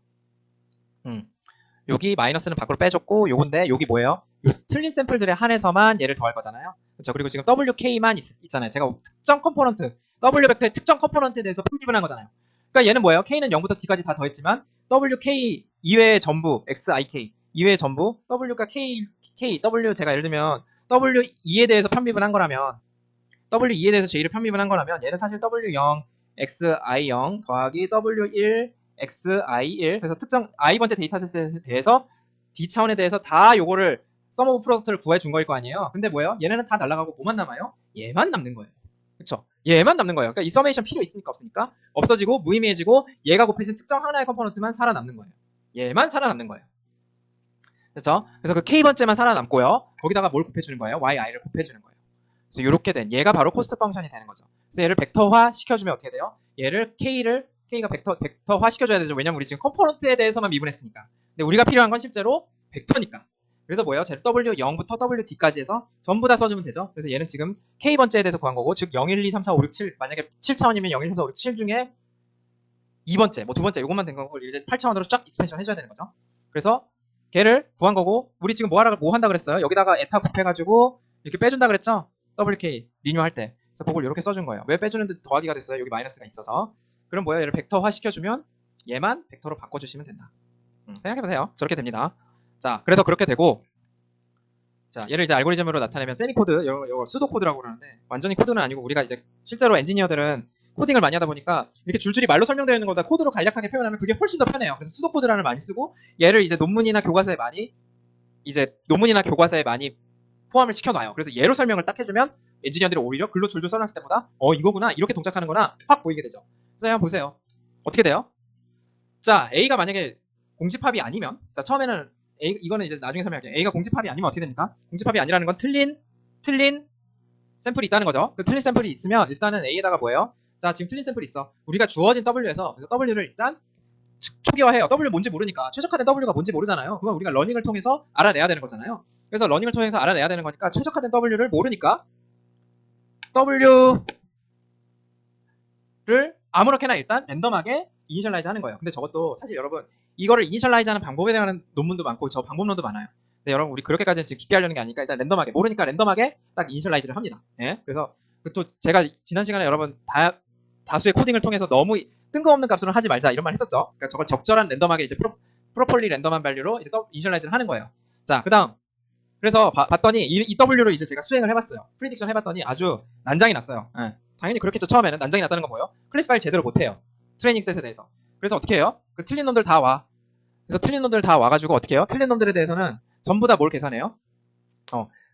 여기 마이너스는 밖으로 빼줬고 요건데 여기 뭐예요? 요 틀린 샘플들에 한해서만 얘를 더할 거잖아요. 그렇죠? 그리고 지금 WK만 있잖아요. 제가 특정 컴포넌트 W 벡터의 특정 컴포넌트에 대해서 편집을 한 거잖아요. 그러니까 얘는 뭐예요? K는 0부터 D까지 다 더했지만 WK 이외의 전부 XIK 이외의 전부 W가 K W 제가 예를 들면 W2에 대해서 편집을 한 거라면 W2에 대해서 J를 편집을 한 거라면 얘는 사실 W0 XI0 더하기 W1 XI1 그래서 특정 i번째 데이터셋에 대해서 D 차원에 대해서 다 요거를 sum of product를 구해준 거일 거 아니에요. 근데 뭐예요? 얘네는 다 날아가고 뭐만 남아요? 얘만 남는 거예요. 그쵸? 얘만 남는 거예요. 그러니까 이 서메이션 필요 있습니까? 없습니까? 없어지고 무의미해지고 얘가 곱해진 특정 하나의 컴포넌트만 살아남는 거예요. 얘만 살아남는 거예요. 그렇죠? 그래서 그 k번째만 살아남고요. 거기다가 뭘 곱해주는 거예요? yi를 곱해주는 거예요. 그래서 이렇게 된 얘가 바로 코스트 펑션이 되는 거죠. 그래서 얘를 벡터화 시켜주면 어떻게 돼요? 얘를 k가 벡터화 시켜줘야 되죠. 왜냐면 우리 지금 컴포넌트에 대해서만 미분했으니까. 근데 우리가 필요한 건 실제로 벡터니까. 그래서 뭐예요? 쟤를 W0부터 WD까지 해서 전부 다 써주면 되죠. 그래서 얘는 지금 k번째에 대해서 구한 거고, 즉 0, 1, 2, 3, 4, 5, 6, 7 만약에 7차원이면 0, 1, 2, 3, 4, 5, 6, 7 중에 2번째, 뭐 2번째 이것만 된 거고 이제 8차원으로 쫙 익스펜션 해줘야 되는 거죠. 그래서 걔를 구한 거고, 우리 지금 뭐 한다 그랬어요? 여기다가 에타 곱해가지고 이렇게 빼준다 그랬죠? WK 리뉴 할 때. 그래서 그걸 이렇게 써준 거예요. 왜 빼주는데 더하기가 됐어요? 여기 마이너스가 있어서. 그럼 뭐예요? 얘를 벡터화 시켜주면 얘만 벡터로 바꿔주시면 된다. 생각해보세요. 저렇게 됩니다. 자, 그래서 그렇게 되고, 자, 얘를 이제 알고리즘으로 나타내면 세미코드, 이거 수도 코드라고 그러는데, 완전히 코드는 아니고 우리가 이제 실제로 엔지니어들은 코딩을 많이 하다 보니까 이렇게 줄줄이 말로 설명되어 있는 것보다 코드로 간략하게 표현하면 그게 훨씬 더 편해요. 그래서 수도 코드란을 많이 쓰고, 얘를 이제 논문이나 교과서에 많이 포함을 시켜놔요. 그래서 얘로 설명을 딱 해주면 엔지니어들이 오히려 글로 줄줄 써놨을 때보다 이거구나, 이렇게 동작하는구나 확 보이게 되죠. 그래서 한번 보세요. 어떻게 돼요? 자, A가 만약에 공집합이 아니면, 자, 처음에는 이거는 이제 나중에 설명할게요. A가 공집합이 아니면 어떻게 됩니까? 공집합이 아니라는 건 틀린 샘플이 있다는 거죠. 그 틀린 샘플이 있으면 일단은 A에다가 뭐예요? 자, 지금 틀린 샘플이 있어. 우리가 주어진 W에서, 그래서 W를 일단 초기화해요. W 뭔지 모르니까 최적화된 W가 뭔지 모르잖아요. 그건 우리가 러닝을 통해서 알아내야 되는 거잖아요. 그래서 러닝을 통해서 알아내야 되는 거니까 최적화된 W를 모르니까 W를 아무렇게나 일단 랜덤하게 이니셜라이즈 하는 거예요. 근데 저것도 사실 여러분, 이거를 이니셜라이즈 하는 방법에 대한 논문도 많고 저 방법론도 많아요. 근데 여러분, 우리 그렇게까지는 지금 깊게 하려는 게 아니니까 일단 랜덤하게, 모르니까 랜덤하게 딱 이니셜라이즈를 합니다. 예? 그래서 또 제가 지난 시간에 여러분 다수의 코딩을 통해서 너무 뜬금없는 값으로 하지 말자 이런 말 했었죠. 그러니까 저걸 적절한 랜덤하게 이제 프로폴리 랜덤한 밸류로 이제 이니셜라이즈를 하는 거예요. 자, 그다음 그래서 봤더니 이 W를 이제 제가 수행을 해봤어요. 프리딕션 해봤더니 아주 난장이 났어요. 예. 당연히 그렇겠죠. 처음에는 난장이 났다는 건 뭐예요? 클래스파일 제대로 못해요. 트레이닝 셋에 대해서. 그래서 어떻게 해요? 그 틀린 놈들 다 와. 그래서 틀린 놈들 다 와가지고 어떻게 해요? 틀린 놈들에 대해서는 전부 다 뭘 계산해요?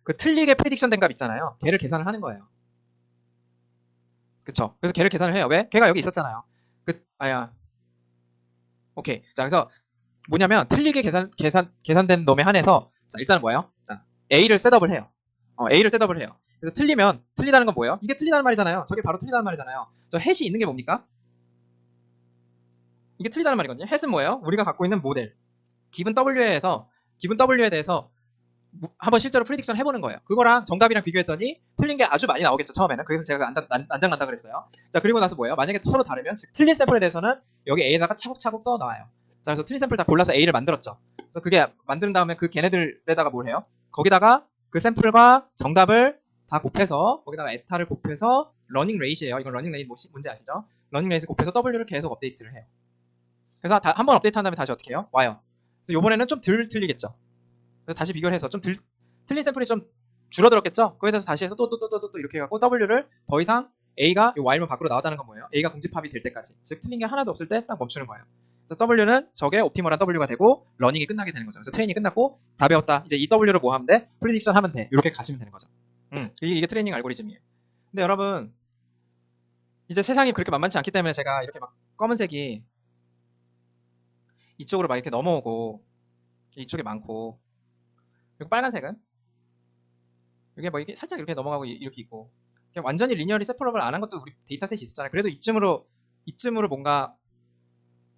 그 틀리게 프리딕션 된 값 있잖아요. 걔를 계산을 하는 거예요. 그쵸? 그래서 걔를 계산을 해요. 왜? 걔가 여기 있었잖아요. 오케이. 자, 그래서 뭐냐면 틀리게 계산된 놈에 한해서, 자, 일단은 뭐예요? 자, A를 셋업을 해요. A를 셋업을 해요. 그래서 틀리다는 건 뭐예요? 이게 틀리다는 말이잖아요. 저게 바로 틀리다는 말이잖아요. 저 햇이 있는 게 뭡니까? 이게 틀리다는 말이거든요. 햇은 뭐예요? 우리가 갖고 있는 모델. 기분 W에 대해서 한번 실제로 프리딕션 해보는 거예요. 그거랑 정답이랑 비교했더니 틀린 게 아주 많이 나오겠죠, 처음에는. 그래서 제가 난장난다 그랬어요. 자, 그리고 나서 뭐예요? 만약에 서로 다르면, 즉 틀린 샘플에 대해서는 여기 A에다가 차곡차곡 써 나와요. 자, 그래서 틀린 샘플 다 골라서 A를 만들었죠. 그래서 그게 만든 다음에 그 걔네들에다가 뭘 해요? 거기다가 그 샘플과 정답을 다 곱해서, 거기다가 에타를 곱해서 러닝 레이트예요. 이건 러닝 레이트 뭔지 아시죠? 러닝 레이트 곱해서 W를 계속 업데이트를 해요. 그래서 한번 업데이트한 다음에 다시 어떻게 해요? 와요. 그래서 요번에는 좀 덜 틀리겠죠. 그래서 다시 비교를 해서 좀 틀린 샘플이 좀 줄어들었겠죠? 거기에 대해서 다시 해서 또 이렇게 해갖고 W를 더 이상 A가 요 Y면 밖으로 나왔다는 건 뭐예요? A가 공집합이 될 때까지. 즉 틀린 게 하나도 없을 때 딱 멈추는 거예요. 그래서 W는 저게 옵티멀한 W가 되고 러닝이 끝나게 되는 거죠. 그래서 트레이닝이 끝났고 다 배웠다. 이제 이 W를 뭐 하면 돼? 프리딕션 하면 돼. 이렇게 가시면 되는 거죠. 이게 트레이닝 알고리즘이에요. 근데 여러분, 이제 세상이 그렇게 만만치 않기 때문에 제가 이렇게 막 검은색이 이쪽으로 막 이렇게 넘어오고 이쪽에 많고, 그리고 빨간색은 이게 뭐 이렇게 살짝 이렇게 넘어가고 이렇게 있고, 그냥 완전히 리니어리 세퍼러블 안 한 것도 우리 데이터셋이 있었잖아요. 그래도 이쯤으로 뭔가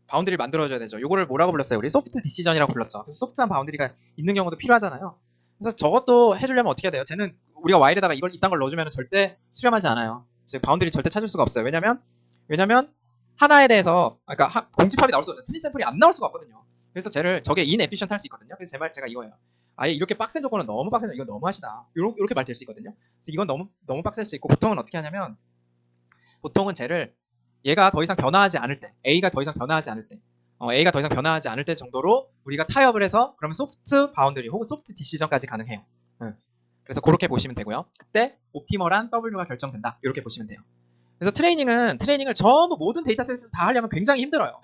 바운드리를 만들어줘야 되죠. 요거를 뭐라고 불렀어요? 우리 소프트 디시전이라고 불렀죠. 그래서 소프트한 바운드리가 있는 경우도 필요하잖아요. 그래서 저것도 해주려면 어떻게 해야 돼요? 쟤는 우리가 Y에다가 이딴 걸 넣어주면 절대 수렴하지 않아요. 즉 바운드리 절대 찾을 수가 없어요. 왜냐면 하나에 대해서, 그러니까 공집합이 나올 수 없어요. 틀린 샘플이 안 나올 수가 없거든요. 그래서 저게 inefficient 할 수 있거든요. 그래서 제가 이거예요. 아예 이렇게 빡센 조건은 너무 빡세다. 이건 너무 하시다. 이렇게 말 될 수 있거든요. 그래서 이건 너무 빡셀 수 있고, 보통은 어떻게 하냐면, 보통은 얘가 더 이상 변화하지 않을 때, A가 더 이상 변화하지 않을 때 정도로 우리가 타협을 해서, 그러면 소프트 바운더리 혹은 소프트 디시전까지 가능해요. 그래서 그렇게 보시면 되고요. 그때 옵티멀한 W가 결정된다. 이렇게 보시면 돼요. 그래서 트레이닝을 전부 모든 데이터셋에서 다 하려면 굉장히 힘들어요.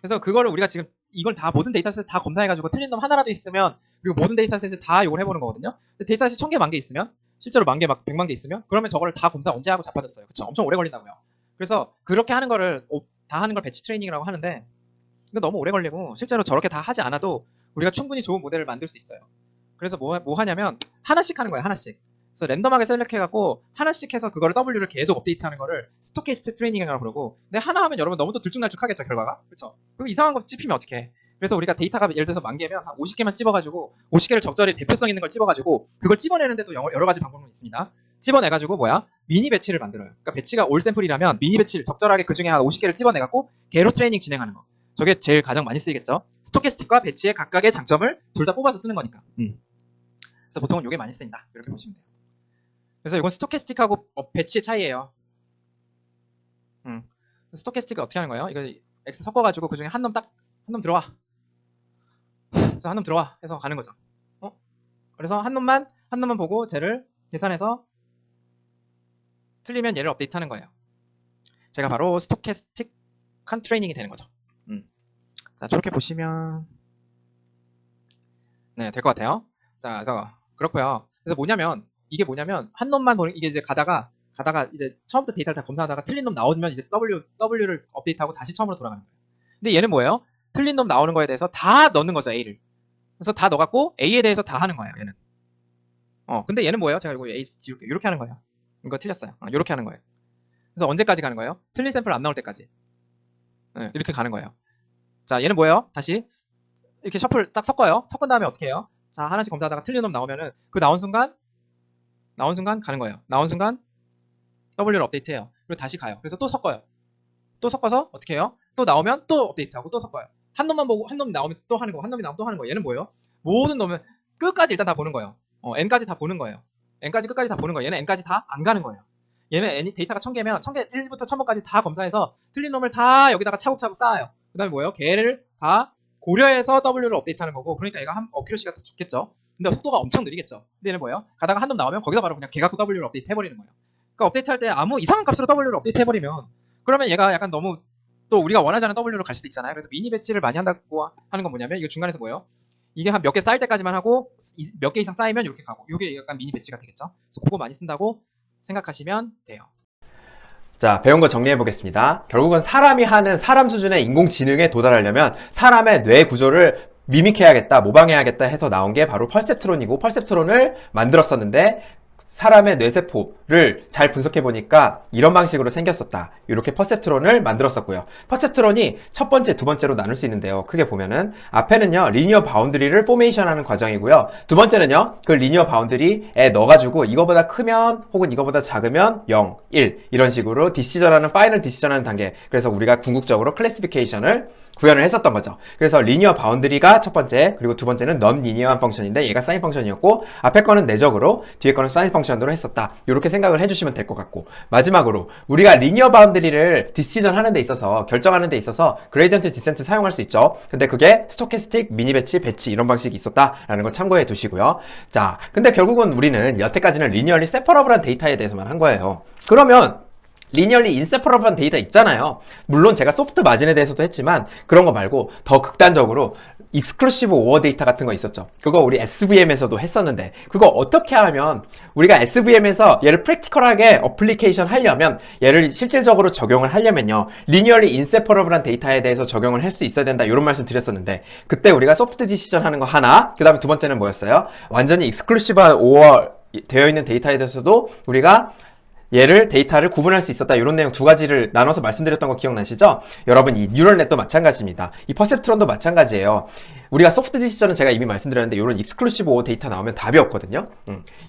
그래서 그거를 우리가 지금 이걸 다 모든 데이터셋 다 검사해가지고 틀린 놈 하나라도 있으면 그리고 모든 데이터셋을 다 이걸 해보는 거거든요. 근데 데이터셋이 1000개, 10,000개 있으면 실제로 10,000개 막 100만 개 있으면 그러면 저거를 다 검사 언제 하고 자빠졌어요. 그쵸? 엄청 오래 걸린다고요. 그래서 그렇게 하는 거를 다 하는 걸 배치 트레이닝이라고 하는데 이거 너무 오래 걸리고 실제로 저렇게 다 하지 않아도 우리가 충분히 좋은 모델을 만들 수 있어요. 그래서 뭐 하냐면 하나씩 하는 거예요. 하나씩. 그래서 랜덤하게 셀렉해갖고 하나씩 해서 그거를 W를 계속 업데이트하는 거를 스토캐스틱 트레이닝이라고 그러고 근데 하나 하면 여러분 너무 또 들쭉날쭉하겠죠 결과가. 그쵸? 그리고 이상한 거 찝히면 어떡해. 그래서 우리가 데이터가 예를 들어서 10,000개면 한 50개만 찝어가지고 50개를 적절히 대표성 있는 걸 찝어가지고 그걸 찝어내는데도 여러 가지 방법이 있습니다. 찝어내가지고 미니 배치를 만들어요. 그러니까 배치가 올 샘플이라면 미니 배치를 적절하게 그 중에 한 50개를 찝어내갖고 개로 트레이닝 진행하는 거. 저게 제일 가장 많이 쓰이겠죠. 스토캐스틱과 배치의 각각의 장점을 둘 다 뽑아서 쓰는 거니까. 그래서 보통은 이게 많이 쓰인다. 이렇게 보시면 돼요. 그래서 이건 스토캐스틱하고 배치의 차이예요. 스토캐스틱은 어떻게 하는 거예요? 이거 X 섞어가지고 그 중에 한 놈 들어와. 그래서 한 놈 들어와 해서 가는 거죠. 그래서 한 놈만 보고 쟤를 계산해서 틀리면 얘를 업데이트하는 거예요. 제가 바로 스토캐스틱한 트레이닝이 되는 거죠. 자, 저렇게 보시면 네, 될 것 같아요. 자, 그래서 그렇고요. 그래서 이게 뭐냐면 한 놈만 보는 이게 이제 가다가 이제 처음부터 데이터를 다 검사하다가 틀린 놈 나오면 이제 W를 업데이트하고 다시 처음으로 돌아가는 거예요. 근데 얘는 뭐예요? 틀린 놈 나오는 거에 대해서 다 넣는 거죠, A를. 그래서 다 넣어갖고 A에 대해서 다 하는 거예요, 얘는. 근데 얘는 뭐예요? 제가 이거 A 지울게요. 이렇게 하는 거예요. 이거 틀렸어요. 이렇게 하는 거예요. 그래서 언제까지 가는 거예요? 틀린 샘플 안 나올 때까지. 네, 이렇게 가는 거예요. 자, 얘는 뭐예요? 다시 이렇게 셔플 딱 섞어요. 섞은 다음에 어떻게 해요? 자, 하나씩 검사하다가 틀린 놈 나오면은 그 나온 순간 가는 거예요. 나온 순간 W를 업데이트해요. 그리고 다시 가요. 그래서 또 섞어요. 또 섞어서 어떻게 해요? 또 나오면 또 업데이트하고 또 섞어요. 한 놈만 보고 한 놈 나오면 또 하는 거, 한 놈이 나오면 또 하는 거. 얘는 뭐예요? 모든 놈은 끝까지 일단 다 보는 거예요. n까지 다 보는 거예요. n까지 끝까지 다 보는 거예요. 얘는 n까지 다 안 가는 거예요. 얘는 데이터가 1000개면 1000개 1부터 1000번까지 다 검사해서 틀린 놈을 다 여기다가 차곡차곡 쌓아요. 그 다음에 뭐예요? 걔를 다 고려해서 W를 업데이트하는 거고 그러니까 얘가 어큐러시가 더 좋겠죠. 근데 속도가 엄청 느리겠죠. 근데 얘는 뭐예요? 가다가 한 놈 나오면 거기서 바로 그냥 걔 갖고 W를 업데이트 해버리는 거예요. 그러니까 업데이트 할 때 아무 이상한 값으로 W를 업데이트 해버리면 그러면 얘가 약간 너무 또 우리가 원하지 않은 W로 갈 수도 있잖아요. 그래서 미니 배치를 많이 한다고 하는 건 뭐냐면 이거 중간에서 뭐예요? 이게 한 몇 개 쌓일 때까지만 하고 몇 개 이상 쌓이면 이렇게 가고 이게 약간 미니 배치가 되겠죠. 그래서 그거 많이 쓴다고 생각하시면 돼요. 자, 배운 거 정리해 보겠습니다. 결국은 사람이 하는 사람 수준의 인공지능에 도달하려면 사람의 뇌 구조를 미믹해야겠다, 모방해야겠다 해서 나온 게 바로 퍼셉트론이고 퍼셉트론을 만들었었는데 사람의 뇌세포를 잘 분석해보니까 이런 방식으로 생겼었다. 이렇게 퍼셉트론을 만들었었고요. 퍼셉트론이 첫 번째, 두 번째로 나눌 수 있는데요. 크게 보면은 앞에는요, 리니어 바운드리를 포메이션하는 과정이고요. 두 번째는요, 그 리니어 바운드리에 넣어가지고 이거보다 크면 혹은 이거보다 작으면 0, 1 이런 식으로 디시전하는, 파이널 디시전하는 단계. 그래서 우리가 궁극적으로 클래시피케이션을 구현을 했었던 거죠. 그래서 리니어 바운드리가 첫 번째, 그리고 두 번째는 넌 리니어한 펑션인데 얘가 사인 펑션이었고 앞에 거는 내적으로, 뒤에 거는 사인 펑션으로 했었다. 이렇게 생각을 해주시면 될 것 같고 마지막으로 우리가 리니어 바운드리를 디시전 하는 데 있어서, 결정하는 데 있어서 그레이디언트 디센트 사용할 수 있죠. 근데 그게 스토캐스틱, 미니 배치, 이런 방식이 있었다라는 거 참고해 두시고요. 자, 근데 결국은 우리는 여태까지는 리니어리 세퍼러블한 데이터에 대해서만 한 거예요. 그러면 리니얼리 인세퍼러블한 데이터 있잖아요. 물론 제가 소프트 마진에 대해서도 했지만 그런 거 말고 더 극단적으로 익스클루시브 오어 데이터 같은 거 있었죠. 그거 우리 SVM에서도 했었는데 그거 어떻게 하면 우리가 SVM에서 얘를 프랙티컬하게 어플리케이션 하려면 얘를 실질적으로 적용을 하려면요. 리니얼리 인세퍼러블한 데이터에 대해서 적용을 할 수 있어야 된다 이런 말씀 드렸었는데 그때 우리가 소프트 디시전 하는 거 하나 그 다음에 두 번째는 뭐였어요? 완전히 익스클루시브한 오어 되어 있는 데이터에 대해서도 우리가 얘를 데이터를 구분할 수 있었다. 이런 내용 두 가지를 나눠서 말씀드렸던 거 기억나시죠? 여러분 이 뉴럴넷도 마찬가지입니다. 이 퍼셉트론도 마찬가지예요. 우리가 소프트 디시전은 제가 이미 말씀드렸는데 이런 익스클루시브 오어 데이터 나오면 답이 없거든요.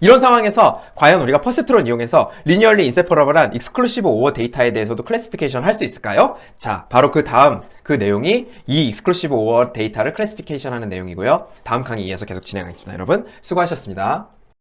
이런 상황에서 과연 우리가 퍼셉트론 이용해서 리니얼리 인세퍼러블한 익스클루시브 오어 데이터에 대해서도 클래시피케이션 할 수 있을까요? 자, 바로 그 다음 그 내용이 이 익스클루시브 오어 데이터를 클래시피케이션 하는 내용이고요. 다음 강의 이어서 계속 진행하겠습니다. 여러분 수고하셨습니다.